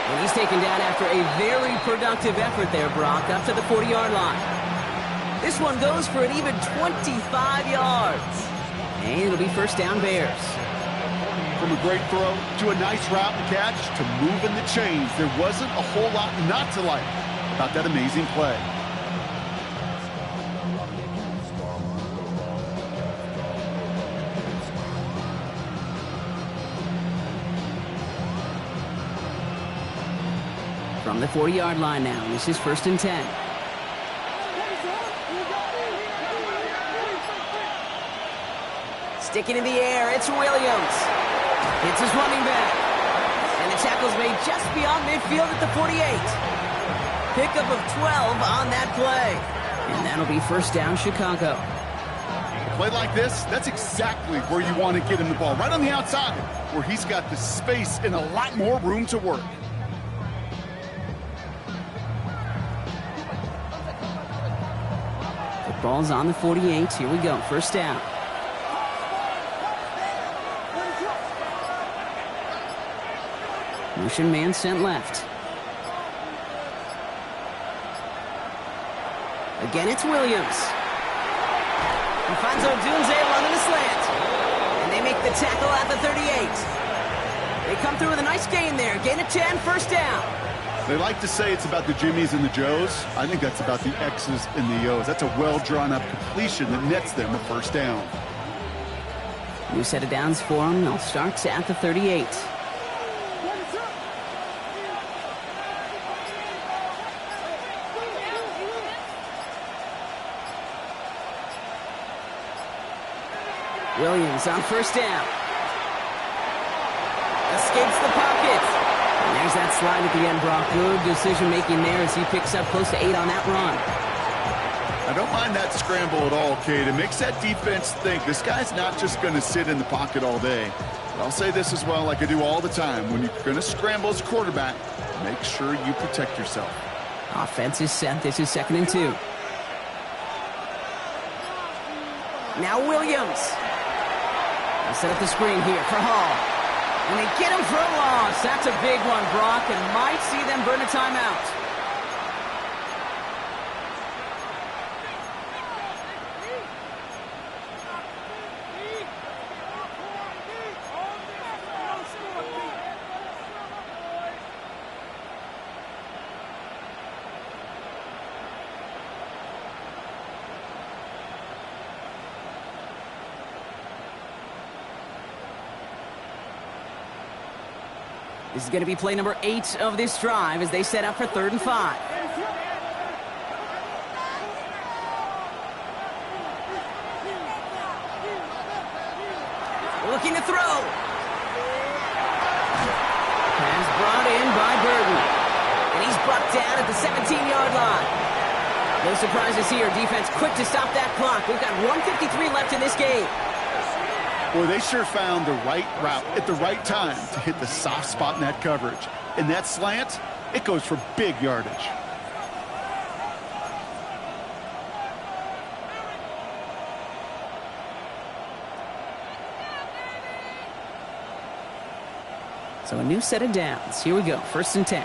And he's taken down after a very productive effort there, Brock, up to the 40-yard line. This one goes for an even 25 yards. And it'll be first down Bears. From a great throw to a nice route and catch to moving the chains, there wasn't a whole lot not to like about that amazing play. From the 40-yard line now, this is first and 10. Sticking in the air, it's Williams. It's his running back. And the tackle's made just beyond midfield at the 48. Pickup of 12 on that play. And that'll be first down Chicago. A play like this, that's exactly where you want to get him the ball. Right on the outside, where he's got the space and a lot more room to work. The ball's on the 48. Here we go. First down. Motion man sent left. Again, it's Williams. He finds Odunze running a slant. And they make the tackle at the 38. They come through with a nice gain there. Gain of 10, first down. They like to say it's about the Jimmies and the Joes. I think that's about the X's and the O's. That's a well-drawn-up completion that nets them a first down. New set of downs for them. They'll start at the 38. Williams on first down. Escapes the pocket. And there's that slide at the end, Brock. Good decision-making there as he picks up close to 8 on that run. I don't mind that scramble at all, Kate. It makes that defense think this guy's not just going to sit in the pocket all day. But I'll say this as well, like I do all the time. When you're going to scramble as a quarterback, make sure you protect yourself. Offense is set. This is second and 2. Now Williams. They'll set up the screen here for Hall. And they get him for a loss. That's a big one, Brock, and might see them burn a timeout. This is going to be play number 8 of this drive as they set up for 3rd and 5. Looking to throw. Pass brought in by Burton. And he's brought down at the 17-yard line. No surprises here. Defense quick to stop that clock. We've got 1:53 left in this game. Boy, they sure found the right route at the right time to hit the soft spot in that coverage. And that slant, it goes for big yardage. So a new set of downs. Here we go. 1st and 10.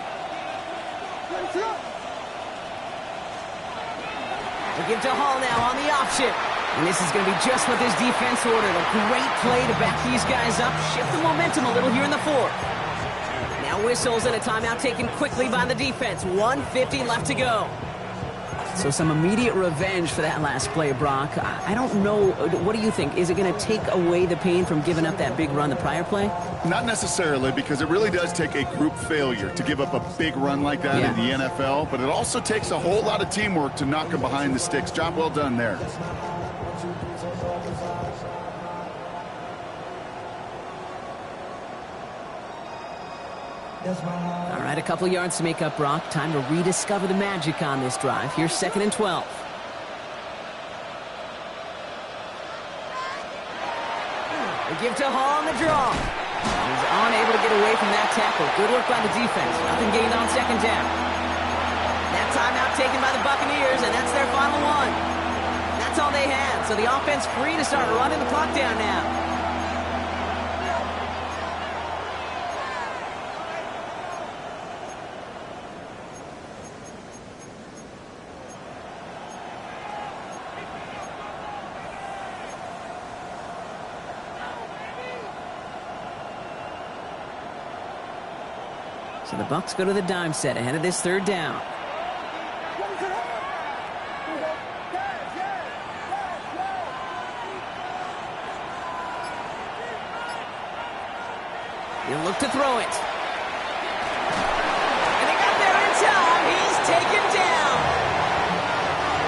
They give to Hall now on the option. And this is going to be just what this defense ordered. A great play to back these guys up. Shift the momentum a little here in the 4th. Now whistles and a timeout taken quickly by the defense. 1:50 left to go. So some immediate revenge for that last play, Brock. I don't know. What do you think? Is it going to take away the pain from giving up that big run the prior play? Not necessarily, because it really does take a group failure to give up a big run like that in the NFL. But it also takes a whole lot of teamwork to knock them behind the sticks. Job well done there. All right, a couple yards to make up, Brock. Time to rediscover the magic on this drive. Here's 2nd and 12. They give to Hall on the draw. He's unable to get away from that tackle. Good work by the defense. Nothing gained on 2nd down. That timeout taken by the Buccaneers, and that's their final one. that's all they had. So the offense free to start running the clock down now. So the Bucs go to the dime set ahead of this third down. He'll look to throw it. And they got there in time. He's taken down.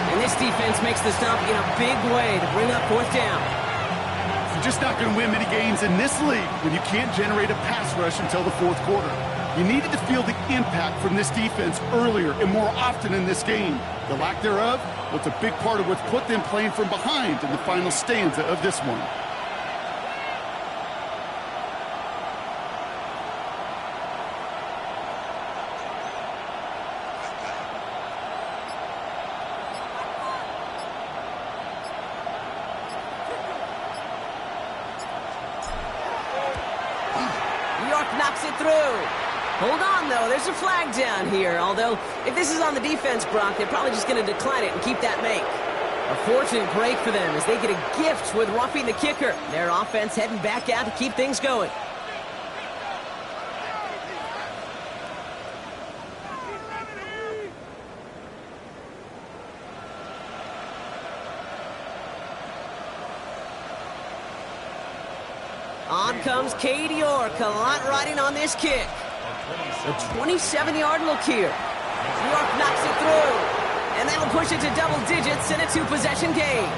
And this defense makes the stop in a big way to bring up fourth down. You're just not going to win many games in this league when you can't generate a pass rush until the fourth quarter. You needed to feel the impact from this defense earlier and more often in this game. The lack thereof was a big part of what's put them playing from behind in the final stanza of this one. Knocks it through. Hold on, though. There's a flag down here. Although, if this is on the defense, Brock, they're probably just going to decline it and keep that make. A fortunate break for them as they get a gift with roughing the kicker. Their offense heading back out to keep things going. On comes Katie York, a lot riding on this kick. A 27-yard look here. York knocks it through, and that'll push it to double digits in a two-possession game.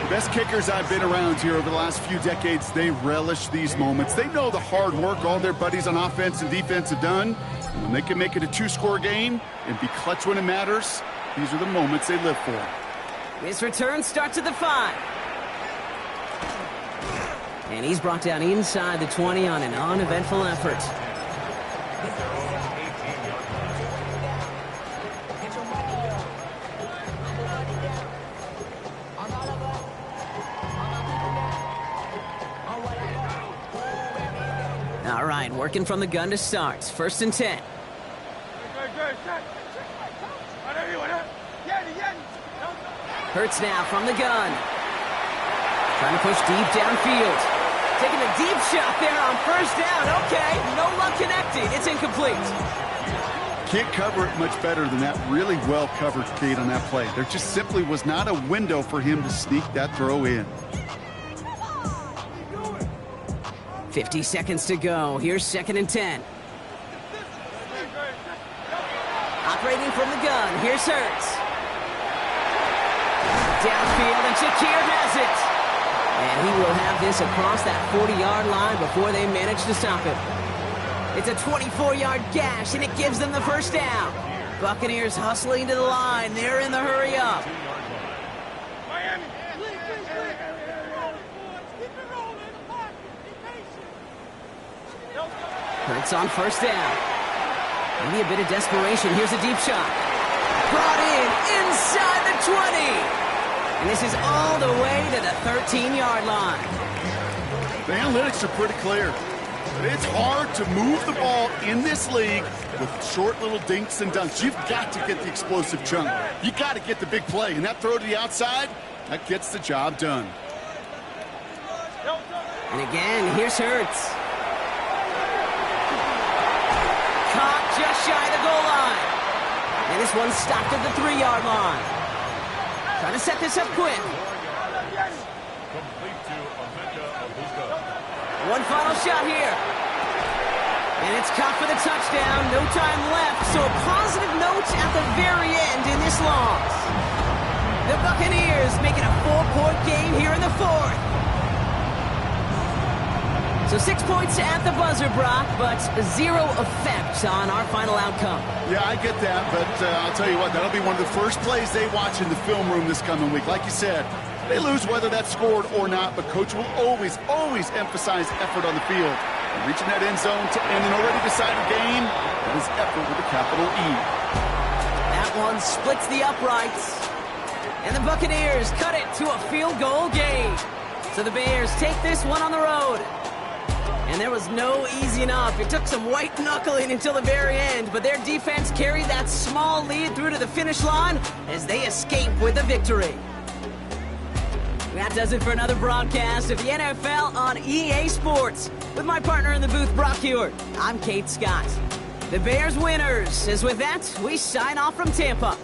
The best kickers I've been around here over the last few decades, they relish these moments. They know the hard work all their buddies on offense and defense have done. And when they can make it a two-score game and be clutch when it matters, these are the moments they live for. This return starts at the 5. And he's brought down inside the 20 on an uneventful effort. All right, working from the gun to start. 1st and 10. Hurts now from the gun. Trying to push deep downfield. Taking a deep shot there on 1st down. Okay, no luck connecting. It's incomplete. Can't cover it much better than that really well covered Kate on that play. There just simply was not a window for him to sneak that throw in. 50 seconds to go. Here's 2nd and 10. Operating from the gun. Here's Hurts. Downfield, and Shakir has it. And he will have this across that 40-yard line before they manage to stop it. It's a 24-yard gash, and it gives them the 1st down. Buccaneers hustling to the line. They're in the hurry up. Hurts on 1st down. Maybe a bit of desperation. Here's a deep shot. Brought in inside the 20. And this is all the way to the 13-yard line. The analytics are pretty clear. It's hard to move the ball in this league with short little dinks and dunks. You've got to get the explosive chunk. You got to get the big play. And that throw to the outside, that gets the job done. And again, here's Hurts. Caught just shy of the goal line. And this one's stopped at the 3-yard line. Trying to set this up quick. One final shot here. And it's caught for the touchdown. No time left. So a positive note at the very end in this loss. The Buccaneers making a 4-point game here in the 4th. So 6 points at the buzzer, Brock, but 0 effect on our final outcome. Yeah, I get that, but I'll tell you what, that'll be one of the first plays they watch in the film room this coming week. Like you said, they lose whether that's scored or not, but Coach will always emphasize effort on the field. And reaching that end zone to end an already decided game, that is effort with a capital E. That one splits the uprights. And the Buccaneers cut it to a field goal game. So the Bears take this one on the road. And there was no easing up. It took some white knuckling until the very end, but their defense carried that small lead through to the finish line as they escape with a victory. That does it for another broadcast of the NFL on EA Sports. With my partner in the booth, Brock Hewitt, I'm Kate Scott. The Bears winners, as with that, we sign off from Tampa.